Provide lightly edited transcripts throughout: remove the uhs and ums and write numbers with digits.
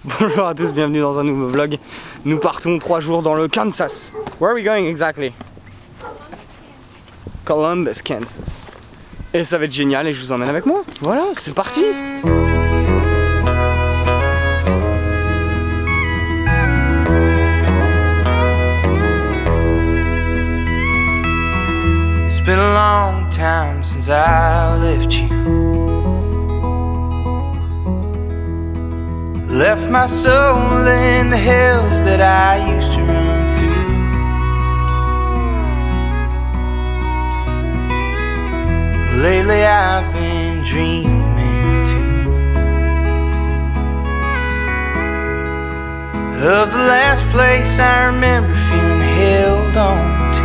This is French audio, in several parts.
Bonjour à tous, bienvenue dans un nouveau vlog. Nous partons 3 jours dans le Kansas. Where are we going exactly? Columbus, Kansas. Et ça va être génial et je vous emmène avec moi. Voilà, c'est parti. It's been a long time since I left you. Left my soul in the hills that I used to run through. Lately I've been dreaming too of the last place I remember feeling held on to.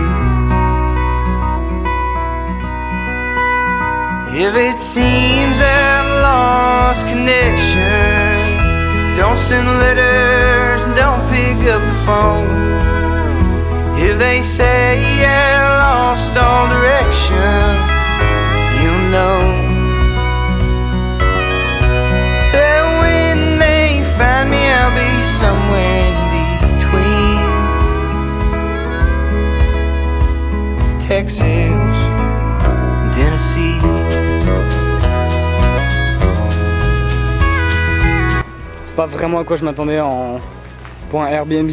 If it seems I've lost connection, don't send letters and don't pick up the phone. If they say I lost all direction, you'll know that when they find me I'll be somewhere in between Texas and Tennessee. C'est pas vraiment à quoi je m'attendais pour un Airbnb.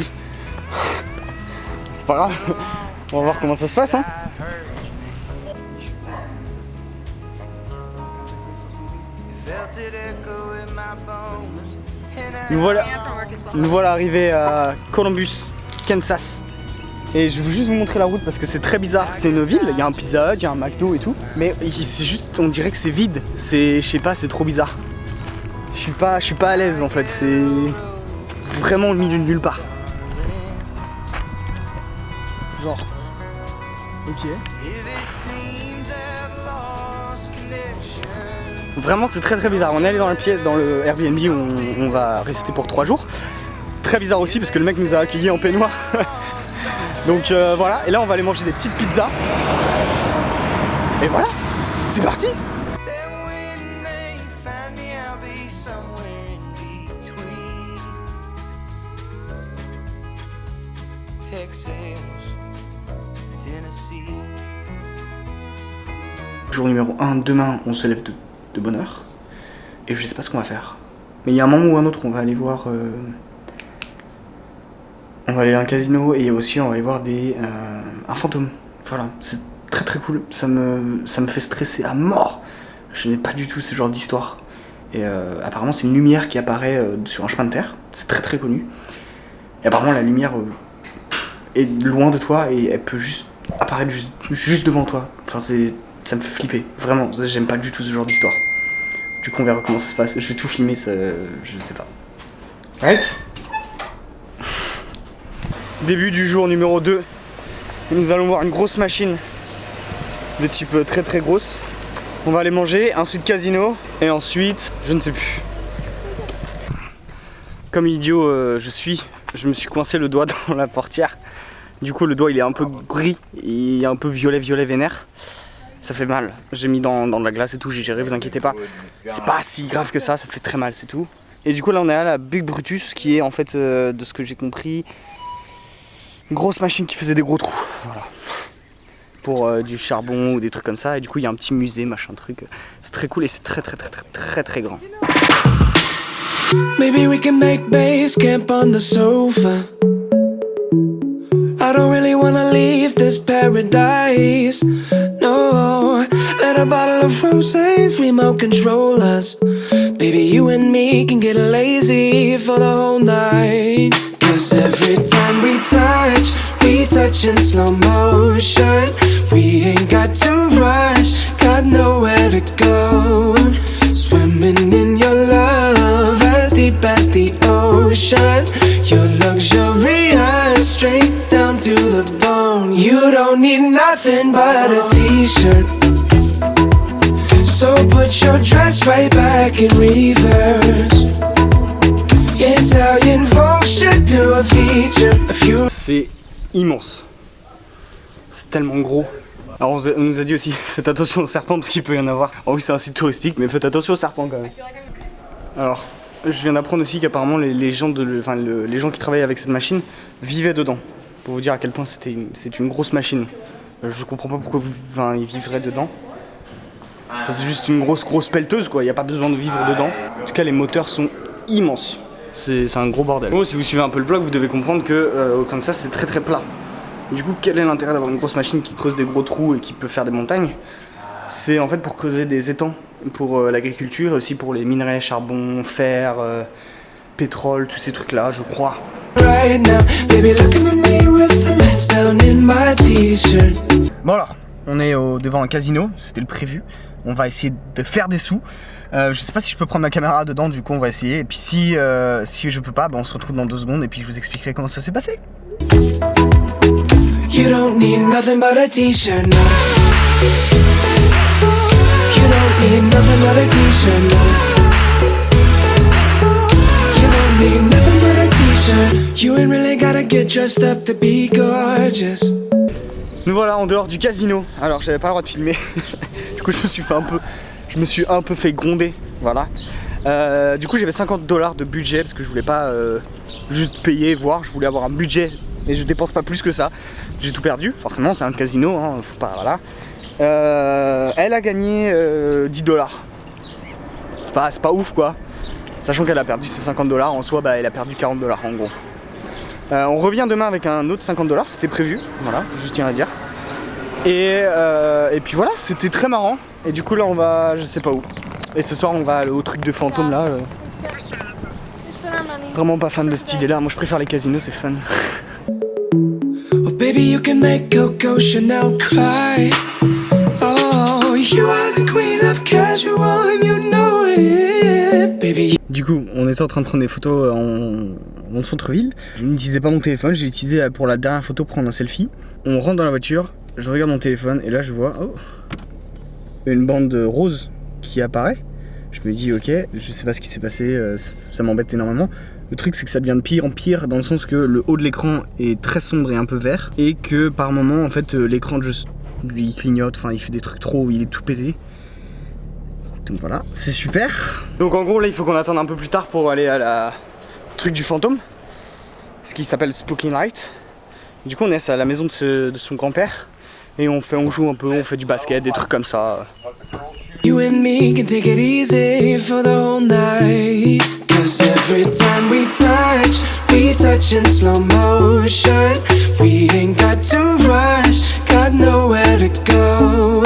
C'est pas grave, on va voir comment ça se passe hein. Nous voilà arrivés à Columbus, Kansas. Et je veux juste vous montrer la route parce que c'est très bizarre. C'est une ville, il y a un Pizza Hut, il y a un McDo et tout. Mais c'est juste, on dirait que c'est vide. Je sais pas, c'est trop bizarre. Je suis pas à l'aise en fait, c'est vraiment au milieu de nulle part. Genre. Ok. Vraiment c'est très bizarre. On est allé dans la pièce, dans le Airbnb où on va rester pour 3 jours. Très bizarre aussi parce que le mec nous a accueillis en peignoir. Donc voilà, et là on va aller manger des petites pizzas. Et voilà, c'est parti. Jour numéro 1, demain on se lève de bonne heure. Et je sais pas ce qu'on va faire. Mais il y a un moment ou un autre on va aller voir... on va aller à un casino et aussi on va aller voir un fantôme. Voilà, c'est très cool. Ça me fait stresser à mort. Je n'ai pas du tout ce genre d'histoire. Et apparemment c'est une lumière qui apparaît sur un chemin de terre. C'est très connu. Et apparemment la lumière est loin de toi et elle peut juste apparaître juste devant toi. Enfin ça me fait flipper. Vraiment, j'aime pas du tout ce genre d'histoire. Du coup on verra comment ça se passe. Je vais tout filmer, je sais pas. Right? Début du jour numéro 2. Nous allons voir une grosse machine de type très grosse. On va aller manger, ensuite casino et ensuite je ne sais plus. Comme idiot je me suis coincé le doigt dans la portière. Du coup le doigt il est un peu gris et un peu violet vénère. Ça fait mal. J'ai mis dans de la glace et tout, j'ai géré, vous inquiétez pas. C'est pas si grave que ça fait très mal, c'est tout. Et du coup là on est à la Big Brutus qui est en fait de ce que j'ai compris une grosse machine qui faisait des gros trous, voilà. Pour du charbon ou des trucs comme ça. Et du coup il y a un petit musée, machin truc. C'est très cool et c'est très grand. Maybe we can make base camp on the sofa. I don't really wanna leave this paradise. No, let a bottle of rosé remote control us. Baby, you and me can get lazy for the whole night. Cause every time we touch in slow motion. We ain't got to rush, got nowhere to go. Swimming in your love, as deep as the ocean. You're luxurious, straight down to the bone. You don't need nothing but a t-shirt. So put your dress right back in reverse. Italian Vogue should do a feature. C'est immense. C'est tellement gros. Alors on nous a dit aussi, faites attention aux serpents parce qu'il peut y en avoir. Oh oui c'est un site touristique mais faites attention aux serpents quand même. Alors, je viens d'apprendre aussi qu'apparemment les gens les gens qui travaillaient avec cette machine vivaient dedans. Pour vous dire à quel point c'est une grosse machine. Je comprends pas pourquoi ils vivraient dedans. Enfin, c'est juste une grosse pelleteuse quoi, il n'y a pas besoin de vivre dedans. En tout cas les moteurs sont immenses. C'est un gros bordel. Bon, si vous suivez un peu le vlog, vous devez comprendre que au Kansas c'est très plat. Du coup, quel est l'intérêt d'avoir une grosse machine qui creuse des gros trous et qui peut faire des montagnes? C'est en fait pour creuser des étangs pour l'agriculture et aussi pour les minerais, charbon, fer, pétrole, tous ces trucs là, je crois. Bon alors, on est devant un casino, c'était le prévu. On va essayer de faire des sous. Je sais pas si je peux prendre ma caméra dedans, du coup on va essayer. Et puis si je peux pas, on se retrouve dans 2 secondes et puis je vous expliquerai comment ça s'est passé. You don't need nothing but a t-shirt now. You don't need nothing but a t-shirt now. You don't need nothing but a t-shirt. You ain't really gotta get dressed up to be gorgeous. Nous voilà en dehors du casino. Alors j'avais pas le droit de filmer. Du coup je me suis un peu fait gronder. Voilà. Du coup j'avais $50 de budget parce que je voulais pas juste payer, voir. Je voulais avoir un budget. Et je dépense pas plus que ça. J'ai tout perdu, forcément, c'est un casino, hein, faut pas, voilà. Elle a gagné $10. C'est pas ouf quoi. Sachant qu'elle a perdu ses $50, en soi, elle a perdu $40 en gros. On revient demain avec un autre $50, c'était prévu, voilà, je tiens à dire. Et puis voilà, c'était très marrant. Et du coup là on va, je sais pas où. Et ce soir on va au truc de fantôme là. Vraiment pas fan de cette idée là, moi je préfère les casinos, c'est fun. Oh baby, you can make Coco Chanel cry. Oh, you are the queen of casual and you know it, baby. Du coup, on était en train de prendre des photos en centre-ville. Je n'utilisais pas mon téléphone, j'ai utilisé pour la dernière photo prendre un selfie. On rentre dans la voiture, je regarde mon téléphone et là je vois une bande rose qui apparaît. Je me dis ok, je sais pas ce qui s'est passé, ça m'embête énormément. Le truc c'est que ça devient de pire en pire dans le sens que le haut de l'écran est très sombre et un peu vert et que par moment en fait l'écran il clignote, enfin il fait des trucs trop, il est tout pété. Donc voilà, c'est super. Donc en gros là il faut qu'on attende un peu plus tard pour aller à la truc du fantôme, ce qui s'appelle Spooky Night. Du coup on est à la maison de son grand-père et on joue un peu, on fait du basket, des trucs comme ça. You and me can take it easy for the whole night. Cause every time we touch in slow motion. We ain't got to rush, got nowhere to go.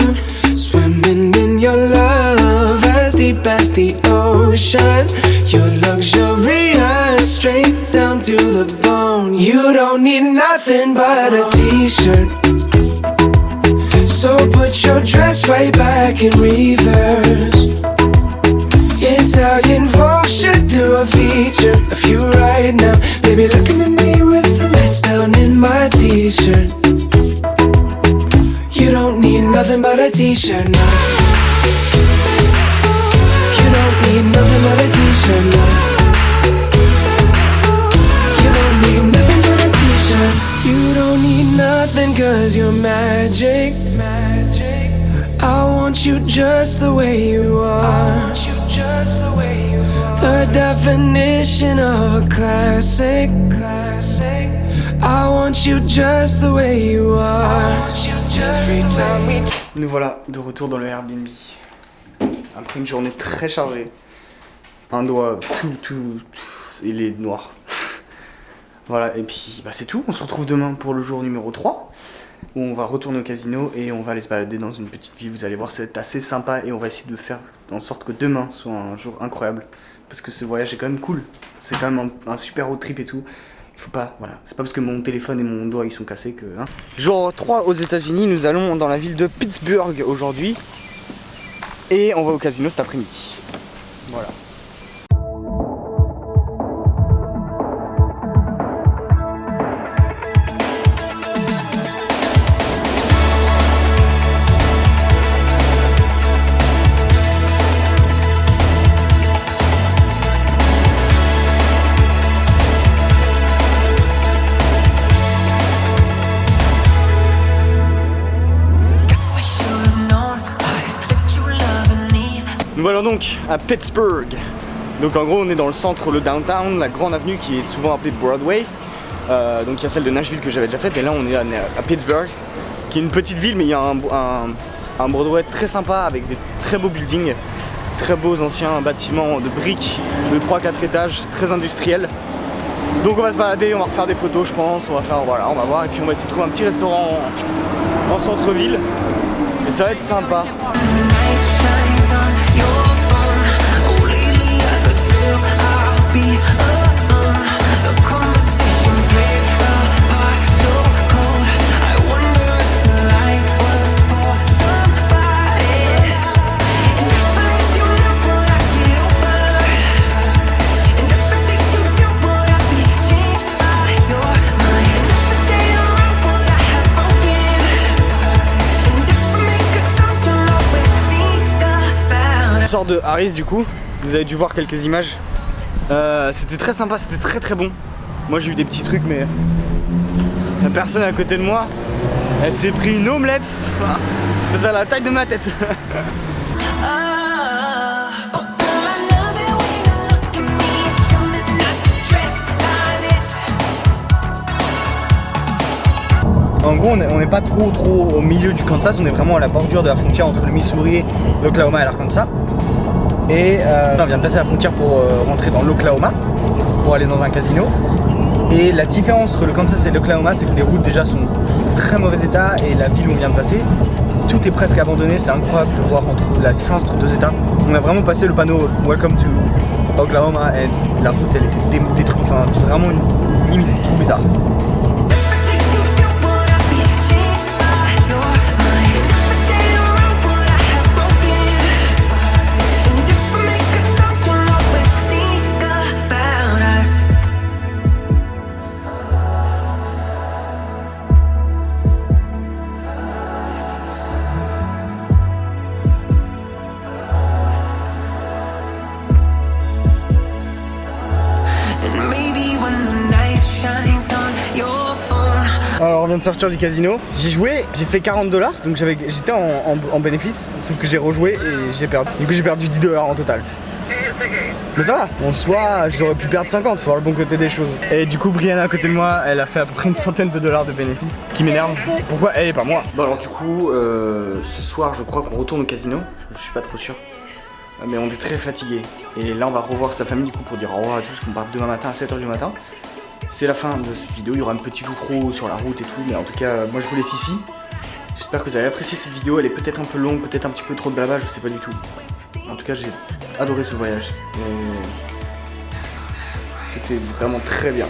Swimming in your love, as deep as the ocean. You're luxurious, straight down to the bone. You don't need nothing but a t-shirt. So put your dress right back in reverse. Italian Vogue should do a feature of you right now. Baby, looking at me with the lights down in my t-shirt. You don't need nothing but a t-shirt now. You don't need nothing but a t-shirt now. You don't need nothing but a t-shirt. You don't need nothing cause you're magic. I want you just the way you are. The definition of a classic. I want you just the way you are. Every time we Nous voilà de retour dans le Airbnb. Après une journée très chargée. Un doigt tout, il est noir. Voilà, et puis c'est tout. On se retrouve demain pour le jour numéro 3. Où on va retourner au casino et on va aller se balader dans une petite ville. Vous allez voir, c'est assez sympa et on va essayer de faire en sorte que demain soit un jour incroyable. Parce que ce voyage est quand même cool. C'est quand même un super road trip et tout. Il faut pas, voilà. C'est pas parce que mon téléphone et mon doigt ils sont cassés que. Hein. Jour 3 aux États-Unis, nous allons dans la ville de Pittsburgh aujourd'hui. Et on va au casino cet après-midi. Voilà. Nous voilà donc à Pittsburgh. Donc en gros on est dans le centre, le downtown, la grande avenue qui est souvent appelée Broadway. Donc il y a celle de Nashville que j'avais déjà faite, et là on est à Pittsburgh, qui est une petite ville, mais il y a un Broadway très sympa avec des très beaux buildings, très beaux anciens bâtiments de briques de 3-4 étages, très industriels. Donc on va se balader, on va refaire des photos je pense, on va faire, voilà, on va voir, et puis on va essayer de trouver un petit restaurant en centre-ville, et ça va être sympa. Sort de Harris du coup, vous avez dû voir quelques images. C'était très sympa, c'était très très bon. Moi j'ai eu des petits trucs, mais la personne à côté de moi, elle s'est pris une omelette. C'est à la taille de ma tête. En gros, on n'est pas trop au milieu du Kansas, on est vraiment à la bordure de la frontière entre le Missouri, l'Oklahoma et l'Arkansas. Et on vient de passer la frontière pour rentrer dans l'Oklahoma, pour aller dans un casino. Et la différence entre le Kansas et l'Oklahoma, c'est que les routes déjà sont en très mauvais état, et la ville où on vient de passer, tout est presque abandonné. C'est incroyable de voir la différence entre deux états. On a vraiment passé le panneau Welcome to Oklahoma, et la route elle était détruite, enfin c'est vraiment une limite trop bizarre. Alors on vient de sortir du casino, j'ai joué, j'ai fait 40 $, donc j'étais en bénéfice, sauf que j'ai rejoué et j'ai perdu. Du coup j'ai perdu 10 $ en total. Mais ça va, en soi j'aurais pu perdre 50 sur le bon côté des choses. Et du coup Brianna à côté de moi, elle a fait à peu près une centaine de $ de bénéfices, ce qui m'énerve. Pourquoi elle et pas moi? Bon alors du coup, ce soir je crois qu'on retourne au casino, je suis pas trop sûr. Mais on est très fatigué. Et là on va revoir sa famille du coup pour dire au revoir à tous, qu'on part demain matin à 7 h du matin. C'est la fin de cette vidéo, il y aura un petit outro sur la route et tout, mais en tout cas, moi je vous laisse ici. J'espère que vous avez apprécié cette vidéo, elle est peut-être un peu longue, peut-être un petit peu trop de blabla, je sais pas du tout. En tout cas, j'ai adoré ce voyage. C'était vraiment très bien.